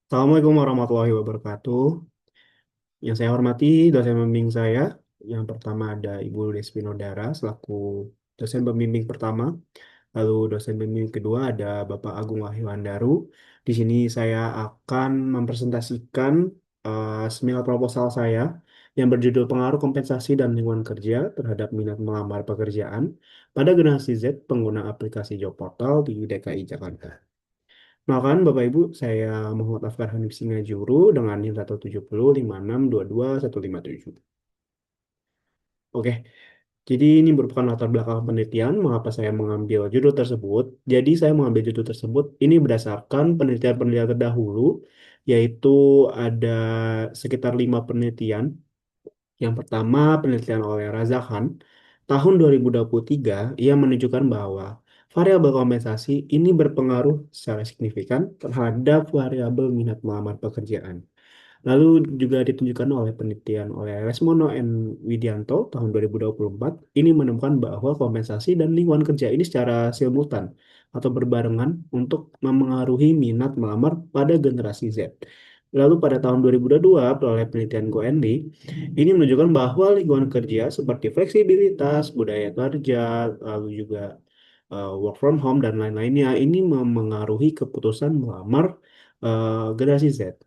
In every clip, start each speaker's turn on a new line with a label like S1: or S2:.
S1: Assalamualaikum warahmatullahi wabarakatuh. Yang saya hormati dosen pembimbing saya. Yang pertama ada Ibu Despi Nodara selaku dosen pembimbing pertama. Lalu dosen pembimbing kedua ada Bapak Agung Wahyuandaru. Di sini saya akan mempresentasikan seminar proposal saya yang berjudul Pengaruh Kompensasi dan Lingkungan Kerja terhadap minat melamar pekerjaan pada generasi Z pengguna aplikasi Job Portal di DKI Jakarta. Makan Bapak Ibu, saya Muhammad Afkar Hanif Singajuru dengan NIM 17056222157. Oke, jadi ini merupakan latar belakang penelitian mengapa saya mengambil judul tersebut. Jadi saya mengambil judul tersebut ini berdasarkan penelitian-penelitian terdahulu, yaitu ada sekitar 5 penelitian. Yang pertama, penelitian oleh Raza Khan tahun 2023 ia menunjukkan bahwa variabel kompensasi ini berpengaruh secara signifikan terhadap variabel minat melamar pekerjaan. Lalu juga ditunjukkan oleh penelitian oleh Lesmono and Widianto tahun 2024 ini menemukan bahwa kompensasi dan lingkungan kerja ini secara simultan atau berbarengan untuk memengaruhi minat melamar pada generasi Z. Lalu pada tahun 2022 oleh penelitian Go and Lee, ini menunjukkan bahwa lingkungan kerja seperti fleksibilitas, budaya kerja, lalu juga work from home dan lain-lainnya ini memengaruhi keputusan melamar generasi Z.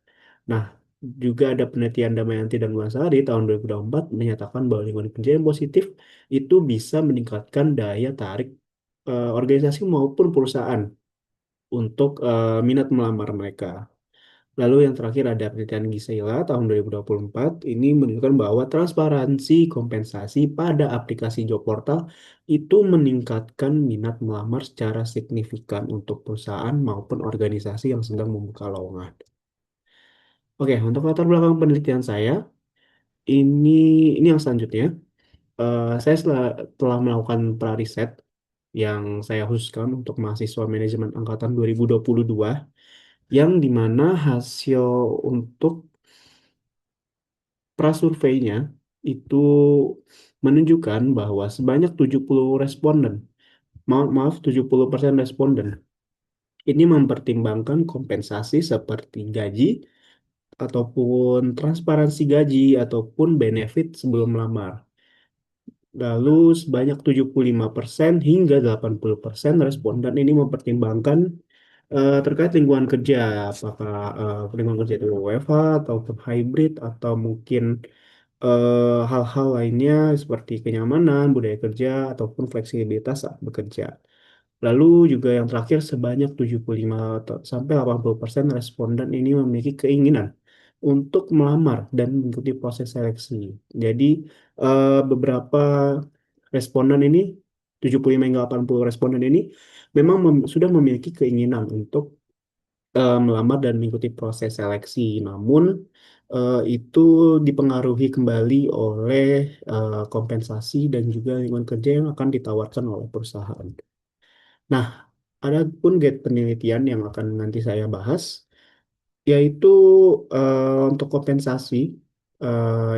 S1: Nah, juga ada penelitian Damayanti dan Gunarsari tahun 2024 menyatakan bahwa lingkungan kerja yang positif itu bisa meningkatkan daya tarik organisasi maupun perusahaan untuk minat melamar mereka. Lalu yang terakhir ada penelitian Gisela tahun 2024 ini menunjukkan bahwa transparansi kompensasi pada aplikasi job portal itu meningkatkan minat melamar secara signifikan untuk perusahaan maupun organisasi yang sedang membuka lowongan. Oke, untuk latar belakang penelitian saya, ini ini yang selanjutnya. Saya telah melakukan pra-riset yang saya khususkan untuk mahasiswa manajemen angkatan 2022 yang dimana hasil untuk prasurveinya itu menunjukkan bahwa sebanyak 70 responden, maaf 70% responden ini mempertimbangkan kompensasi seperti gaji ataupun transparansi gaji ataupun benefit sebelum melamar. Lalu sebanyak 75% hingga 80% responden ini mempertimbangkan terkait lingkungan kerja, apakah lingkungan kerja itu WFH ataupun hybrid atau mungkin hal-hal lainnya seperti kenyamanan, budaya kerja, ataupun fleksibilitas saat bekerja. Lalu juga yang terakhir sebanyak 75 sampai 80% responden ini memiliki keinginan untuk melamar dan mengikuti proses seleksi. Jadi beberapa responden ini 75 hingga 80 responden ini memang sudah memiliki keinginan untuk melamar dan mengikuti proses seleksi. Namun itu dipengaruhi kembali oleh kompensasi dan juga lingkungan kerja yang akan ditawarkan oleh perusahaan. Nah, ada pun gate penelitian yang akan nanti saya bahas, yaitu untuk kompensasi.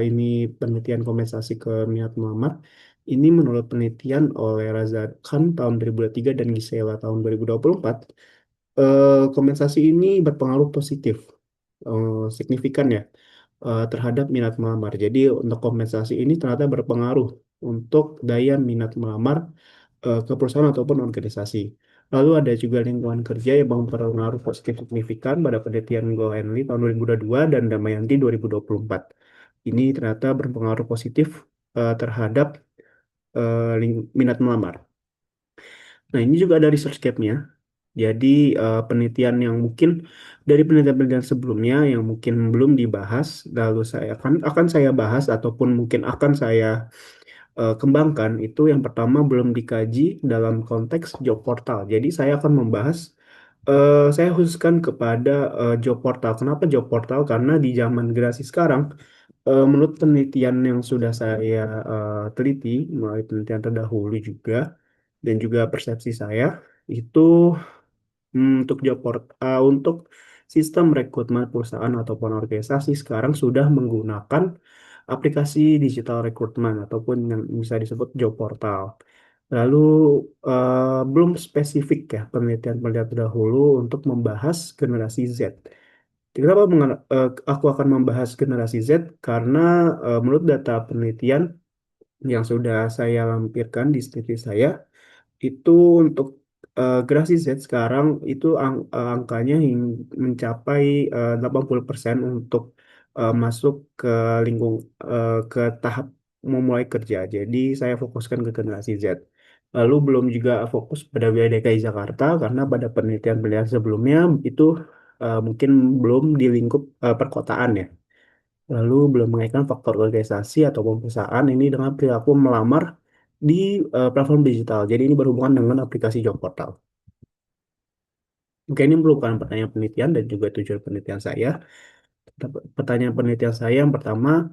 S1: Ini penelitian kompensasi ke minat melamar. Ini menurut penelitian oleh Raza Khan tahun 2023 dan Gisela tahun 2024, kompensasi ini berpengaruh positif, signifikan ya, terhadap minat melamar. Jadi untuk kompensasi ini ternyata berpengaruh untuk daya minat melamar ke perusahaan ataupun organisasi. Lalu ada juga lingkungan kerja yang berpengaruh positif signifikan pada penelitian Goenli tahun 2022 dan Damayanti 2024. Ini ternyata berpengaruh positif terhadap minat melamar. Nah, ini juga ada research gap-nya. Jadi penelitian yang mungkin dari penelitian-penelitian sebelumnya yang mungkin belum dibahas, lalu saya akan saya bahas ataupun mungkin akan saya kembangkan itu yang pertama belum dikaji dalam konteks job portal. Jadi saya akan membahas, saya khususkan kepada job portal. Kenapa job portal? Karena di zaman generasi sekarang, menurut penelitian yang sudah saya teliti melalui penelitian terdahulu juga dan juga persepsi saya itu untuk untuk sistem rekrutmen perusahaan ataupun organisasi sekarang sudah menggunakan aplikasi digital recruitment ataupun yang bisa disebut job portal. Lalu belum spesifik ya penelitian-penelitian terdahulu untuk membahas generasi Z. Kenapa aku akan membahas generasi Z? Karena menurut data penelitian yang sudah saya lampirkan di studi saya, itu untuk generasi Z sekarang itu angkanya mencapai 80% untuk masuk ke lingkung ke tahap memulai kerja. Jadi saya fokuskan ke generasi Z. Lalu belum juga fokus pada wilayah DKI Jakarta karena pada penelitian-penelitian sebelumnya itu mungkin belum di lingkup perkotaan ya. Lalu belum mengaitkan faktor organisasi ataupun perusahaan ini dengan perilaku melamar di platform digital. Jadi ini berhubungan dengan aplikasi job portal. Oke, ini merupakan pertanyaan penelitian dan juga tujuan penelitian saya. Pertanyaan penelitian saya yang pertama,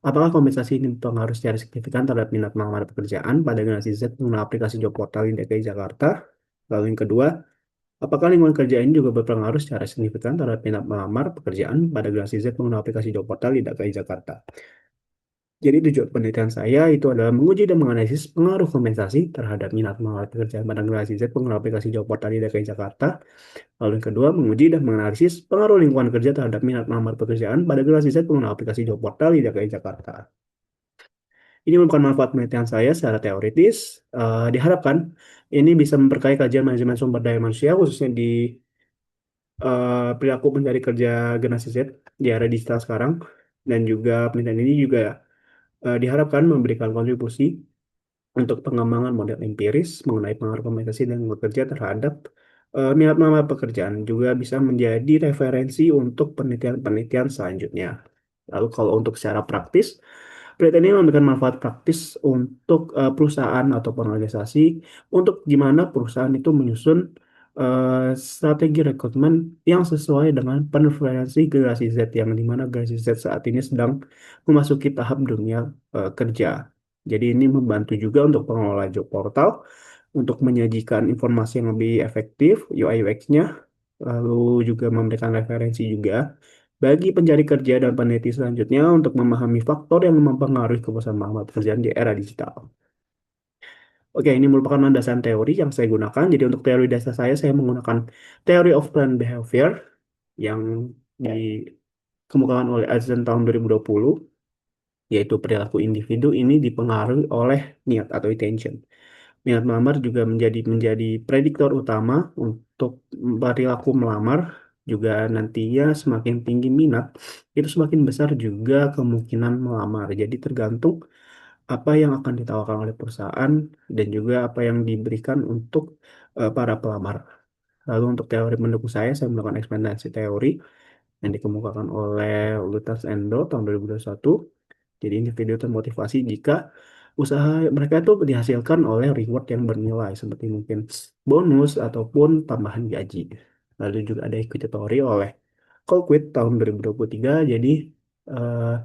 S1: apakah kompensasi ini berpengaruh secara signifikan terhadap minat melamar pekerjaan pada generasi Z menggunakan aplikasi job portal di DKI Jakarta? Lalu yang kedua, apakah lingkungan kerja ini juga berpengaruh secara signifikan terhadap minat melamar pekerjaan pada generasi Z menggunakan aplikasi job portal di DKI Jakarta? Jadi tujuan penelitian saya itu adalah menguji dan menganalisis pengaruh kompensasi terhadap minat melamar pekerjaan pada generasi Z pengguna aplikasi job portal di DKI Jakarta. Lalu yang kedua, menguji dan menganalisis pengaruh lingkungan kerja terhadap minat melamar pekerjaan pada generasi Z pengguna aplikasi job portal di DKI Jakarta. Ini merupakan manfaat penelitian saya secara teoritis. Diharapkan ini bisa memperkaya kajian manajemen sumber daya manusia khususnya di perilaku pencari kerja generasi Z di era digital sekarang. Dan juga penelitian ini juga diharapkan memberikan kontribusi untuk pengembangan model empiris mengenai pengaruh kompensasi dan bekerja terhadap minat melamar pekerjaan juga bisa menjadi referensi untuk penelitian-penelitian selanjutnya. Lalu kalau untuk secara praktis, penelitian ini memberikan manfaat praktis untuk perusahaan atau organisasi untuk gimana perusahaan itu menyusun strategi rekrutmen yang sesuai dengan preferensi generasi Z yang dimana generasi Z saat ini sedang memasuki tahap dunia kerja. Jadi ini membantu juga untuk pengelola job portal untuk menyajikan informasi yang lebih efektif, UI UX-nya, lalu juga memberikan referensi juga bagi pencari kerja dan peneliti selanjutnya untuk memahami faktor yang mempengaruhi kepuasan melamar pekerjaan di era digital. Oke, ini merupakan landasan teori yang saya gunakan. Jadi untuk teori dasar saya menggunakan Theory of Planned Behavior yang dikemukakan oleh Eisen tahun 2020, yaitu perilaku individu ini dipengaruhi oleh niat atau intention. Minat melamar juga menjadi prediktor utama untuk perilaku melamar. Juga nantinya semakin tinggi minat, itu semakin besar juga kemungkinan melamar. Jadi tergantung apa yang akan ditawarkan oleh perusahaan dan juga apa yang diberikan untuk para pelamar. Lalu untuk teori pendukung saya melakukan eksperimentasi teori yang dikemukakan oleh Lutas Endo tahun 2021. Jadi individu termotivasi jika usaha mereka itu dihasilkan oleh reward yang bernilai seperti mungkin bonus ataupun tambahan gaji. Lalu juga ada equity theory oleh Colquitt tahun 2023. Jadi eh,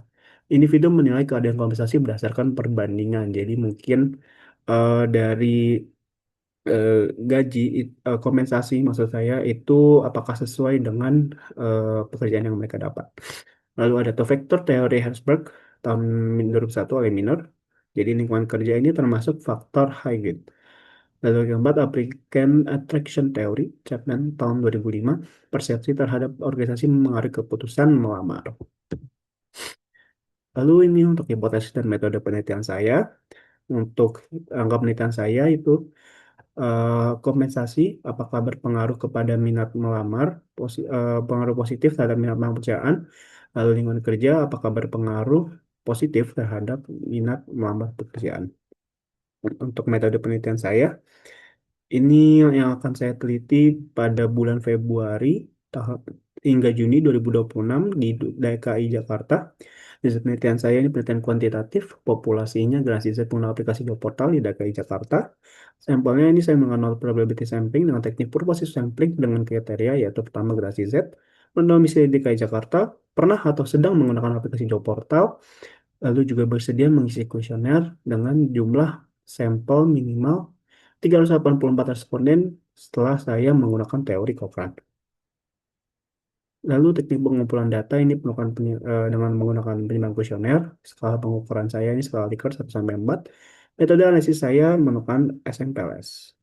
S1: individu menilai keadaan kompensasi berdasarkan perbandingan. Jadi mungkin dari eh, gaji kompensasi maksud saya itu apakah sesuai dengan pekerjaan yang mereka dapat. Lalu ada two factor teori Herzberg tahun 2001 oleh Miner. Jadi lingkungan kerja ini termasuk faktor Huygens. Lalu yang keempat, Applicant Attraction Theory, Chapman tahun 2005, persepsi terhadap organisasi mempengaruhi keputusan melamar. Lalu ini untuk hipotesis dan metode penelitian saya. Untuk angka penelitian saya itu kompensasi apakah berpengaruh kepada minat melamar, pengaruh positif terhadap minat melamar pekerjaan, lalu lingkungan kerja apakah berpengaruh positif terhadap minat melamar pekerjaan. Untuk metode penelitian saya, ini yang akan saya teliti pada bulan Februari tahun hingga Juni 2026 di DKI Jakarta. Hasil penelitian saya ini penelitian kuantitatif, populasinya generasi Z pengguna aplikasi job portal di DKI Jakarta. Sampelnya ini saya mengenal probability sampling dengan teknik purposive sampling dengan kriteria yaitu pertama generasi Z, mendomisili di DKI Jakarta, pernah atau sedang menggunakan aplikasi job portal, lalu juga bersedia mengisi kuesioner dengan jumlah sampel minimal 384 responden setelah saya menggunakan teori Cochrane. Lalu teknik pengumpulan data ini dengan menggunakan penyimpanan kuesioner. Skala pengukuran saya ini skala Likert 1 sampai 4. Metode analisis saya menggunakan SMPLS.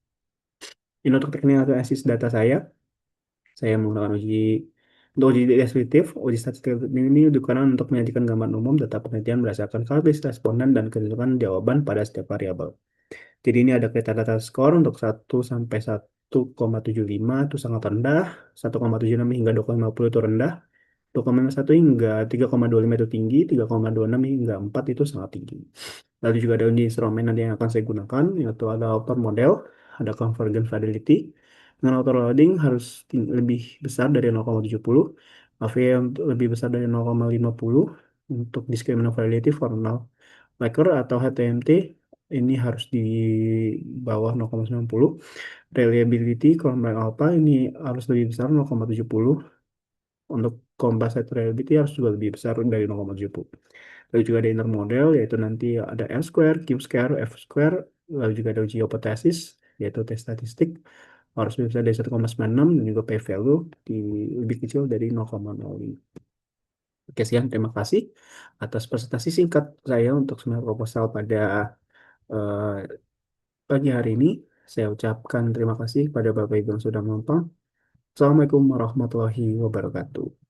S1: Ini untuk teknik analisis data saya menggunakan uji Untuk uji deskriptif, uji statistik ini digunakan untuk menyajikan gambaran umum data penelitian berdasarkan karakteristik responden dan ketentuan jawaban pada setiap variabel. Jadi ini ada kriteria data skor untuk 1 sampai 1,75 itu sangat rendah, 1,76 hingga 2,50 itu rendah, 2,51 hingga 3,25 itu tinggi, 3,26 hingga 4 itu sangat tinggi. Lalu juga ada uji instrumen nanti yang akan saya gunakan, yaitu ada author model, ada convergent fidelity. Dengan auto loading harus lebih besar dari 0,70, AVE yang lebih besar dari 0,50. Untuk discriminant fidelity for null Laker atau HTMT ini harus di bawah 0,90. Reliability Chromosome alpha ini harus lebih besar 0,70. Untuk composite reliability harus juga lebih besar dari 0,70. Lalu juga ada inner model yaitu nanti ada R square, Q square, F square. Lalu juga ada uji hipotesis yaitu tes statistik harus lebih besar dari 1,96 dan juga p-value di lebih kecil dari 0,05. Oke, sekian. Terima kasih atas presentasi singkat saya untuk semua proposal pada eh, pagi hari ini. Saya ucapkan terima kasih pada Bapak Ibu yang sudah menonton. Assalamualaikum warahmatullahi wabarakatuh.